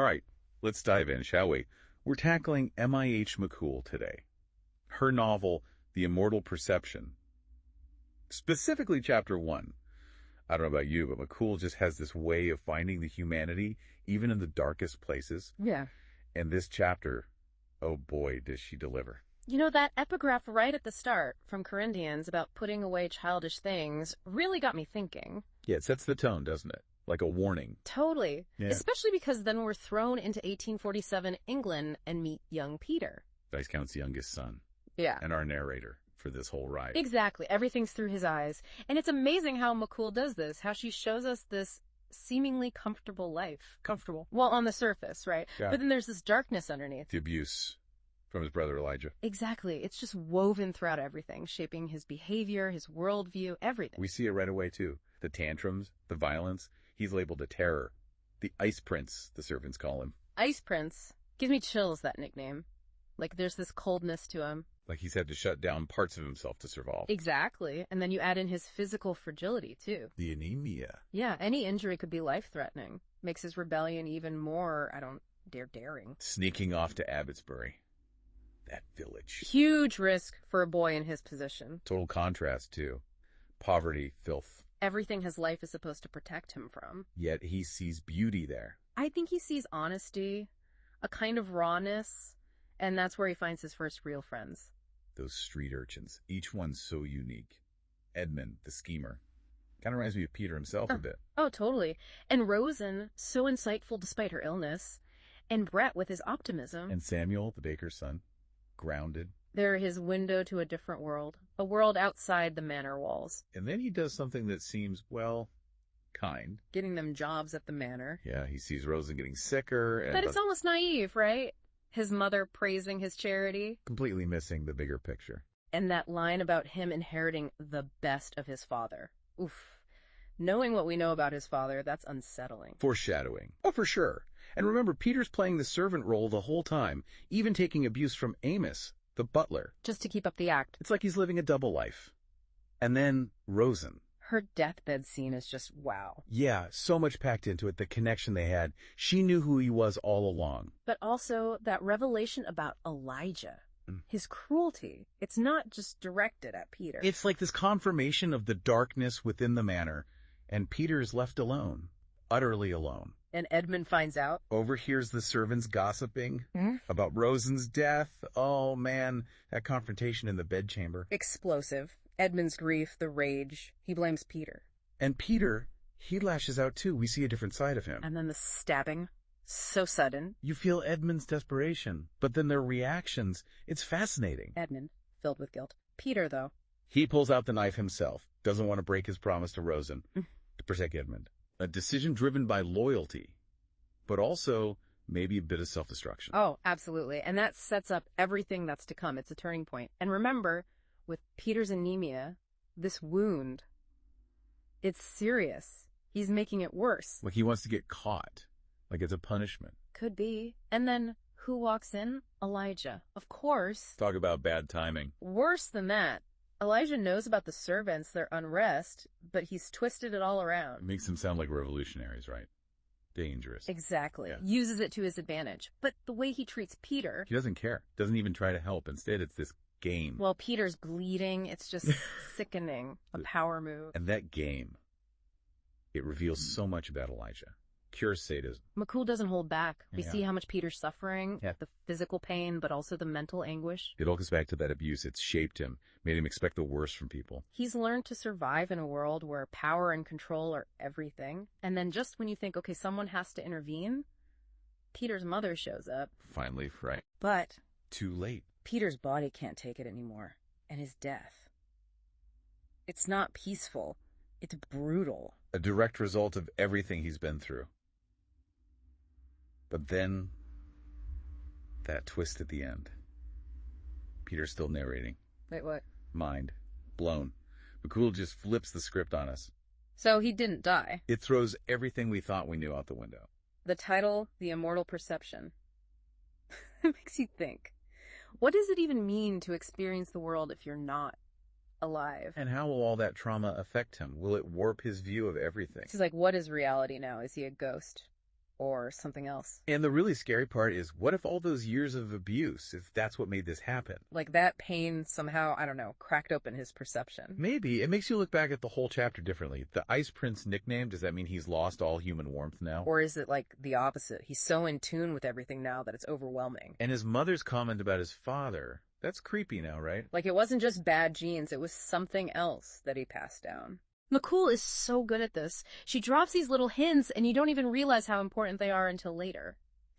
All right, let's dive in, shall we? We're tackling M.I.H. McCool today. Her novel, The Immortal Perception. Specifically Chapter 1. I don't know about you, but McCool just has this way of finding the humanity, even in the darkest places. Yeah. And this chapter, oh boy, does she deliver. You know, that epigraph right at the start from Corinthians about putting away childish things really got me thinking. Yeah, it sets the tone, doesn't it? Like a warning. Totally. Yeah. Especially because then we're thrown into 1847 England and meet young Peter. Viscount's youngest son. Yeah. And our narrator for this whole ride. Exactly. Everything's through his eyes. And it's amazing how McCool does this, how she shows us this seemingly comfortable life. Comfortable. Well, on the surface, right? Yeah. But then there's this darkness underneath. The abuse from his brother Elijah. Exactly. It's just woven throughout everything, shaping his behavior, his worldview, everything. We see it right away, too. The tantrums, the violence. He's labeled a terror. The Ice Prince, the servants call him. Ice Prince. Gives me chills, that nickname. Like there's this coldness to him. Like he's had to shut down parts of himself to survive. Exactly. And then you add in his physical fragility, too. The anemia. Yeah, any injury could be life-threatening. Makes his rebellion even more, daring. Sneaking off to Abbotsbury. That village. Huge risk for a boy in his position. Total contrast, too. Poverty, filth. Everything his life is supposed to protect him from. Yet he sees beauty there. I think he sees honesty, a kind of rawness, and that's where he finds his first real friends. Those street urchins, each one so unique. Edmund, the schemer. Kind of reminds me of Peter himself a bit. Oh, totally. And Rosen, so insightful despite her illness. And Brett with his optimism. And Samuel, the baker's son. Grounded. They're his window to a different world. A world outside the manor walls. And then he does something that seems, well, kind. Getting them jobs at the manor. Yeah, he sees Rosen getting sicker. But it's almost naive, right? His mother praising his charity. Completely missing the bigger picture. And that line about him inheriting the best of his father. Oof. Knowing what we know about his father, that's unsettling. Foreshadowing. Oh, for sure. And remember, Peter's playing the servant role the whole time, even taking abuse from Amos, the butler. Just to keep up the act. It's like he's living a double life. And then Rosen. Her deathbed scene is just wow. Yeah, so much packed into it, the connection they had. She knew who he was all along. But also that revelation about Elijah. His cruelty. It's not just directed at Peter. It's like this confirmation of the darkness within the manor, and Peter is left alone. Utterly alone. And Edmund finds out. Overhears the servants gossiping about Rosen's death. Oh, man, that confrontation in the bedchamber. Explosive. Edmund's grief, the rage. He blames Peter. And Peter, he lashes out too. We see a different side of him. And then the stabbing. So sudden. You feel Edmund's desperation, but then their reactions, it's fascinating. Edmund, filled with guilt. Peter, though. He pulls out the knife himself. Doesn't want to break his promise to Rosen to protect Edmund. A decision driven by loyalty, but also maybe a bit of self-destruction. Oh, absolutely. And that sets up everything that's to come. It's a turning point. And remember, with Peter's anemia, this wound, it's serious. He's making it worse. Like he wants to get caught. Like it's a punishment. Could be. And then who walks in? Elijah. Of course. Talk about bad timing. Worse than that. Elijah knows about the servants, their unrest, but he's twisted it all around. It makes them sound like revolutionaries, right? Dangerous. Exactly. Yeah. Uses it to his advantage. But the way he treats Peter... He doesn't care. Doesn't even try to help. Instead, it's this game. Well, Peter's bleeding. It's just sickening. A power move. And that game, it reveals so much about Elijah. Pure sadism. McCool doesn't hold back. We Yeah. see how much Peter's suffering, Yeah. the physical pain, but also the mental anguish. It all goes back to that abuse. It's shaped him, made him expect the worst from people. He's learned to survive in a world where power and control are everything. And then just when you think, okay, someone has to intervene, Peter's mother shows up. Finally, right. But Too late. Peter's body can't take it anymore. And his death. It's not peaceful. It's brutal. A direct result of everything he's been through. But then, that twist at the end. Peter's still narrating. Wait, what? Mind blown. McCool just flips the script on us. So he didn't die. It throws everything we thought we knew out the window. The title, The Immortal Perception. It makes you think. What does it even mean to experience the world if you're not alive? And how will all that trauma affect him? Will it warp his view of everything? He's like, what is reality now? Is he a ghost? or something else. And the really scary part is, what if all those years of abuse, if that's what made this happen? Like that pain somehow, I don't know, cracked open his perception. Maybe. It makes you look back at the whole chapter differently. The Ice Prince nickname, does that mean he's lost all human warmth now? Or is it like the opposite? He's so in tune with everything now that it's overwhelming. And his mother's comment about his father, that's creepy now, right? Like it wasn't just bad genes, it was something else that he passed down. McCool is so good at this. She drops these little hints and you don't even realize how important they are until later.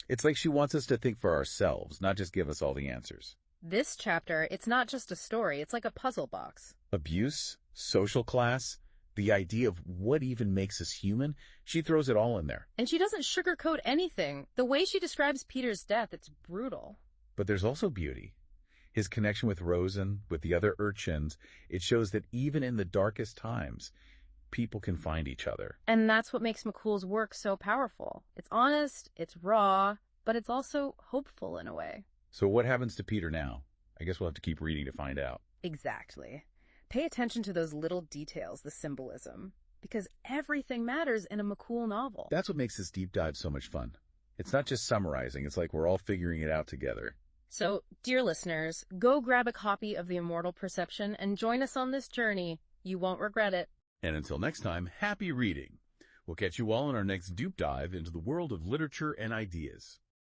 It's like she wants us to think for ourselves, not just give us all the answers. This chapter, it's not just a story, it's like a puzzle box. Abuse, social class, the idea of what even makes us human, she throws it all in there. And she doesn't sugarcoat anything. The way she describes Peter's death, it's brutal. But there's also beauty. His connection with Rosen, with the other urchins, it shows that even in the darkest times, people can find each other. And that's what makes McCool's work so powerful. It's honest, it's raw, but it's also hopeful in a way. So what happens to Peter now? I guess we'll have to keep reading to find out. Exactly. Pay attention to those little details, the symbolism, because everything matters in a McCool novel. That's what makes this deep dive so much fun. It's not just summarizing, it's like we're all figuring it out together. So, dear listeners, go grab a copy of The Immortal Perception and join us on this journey. You won't regret it. And until next time, happy reading. We'll catch you all in our next deep dive into the world of literature and ideas.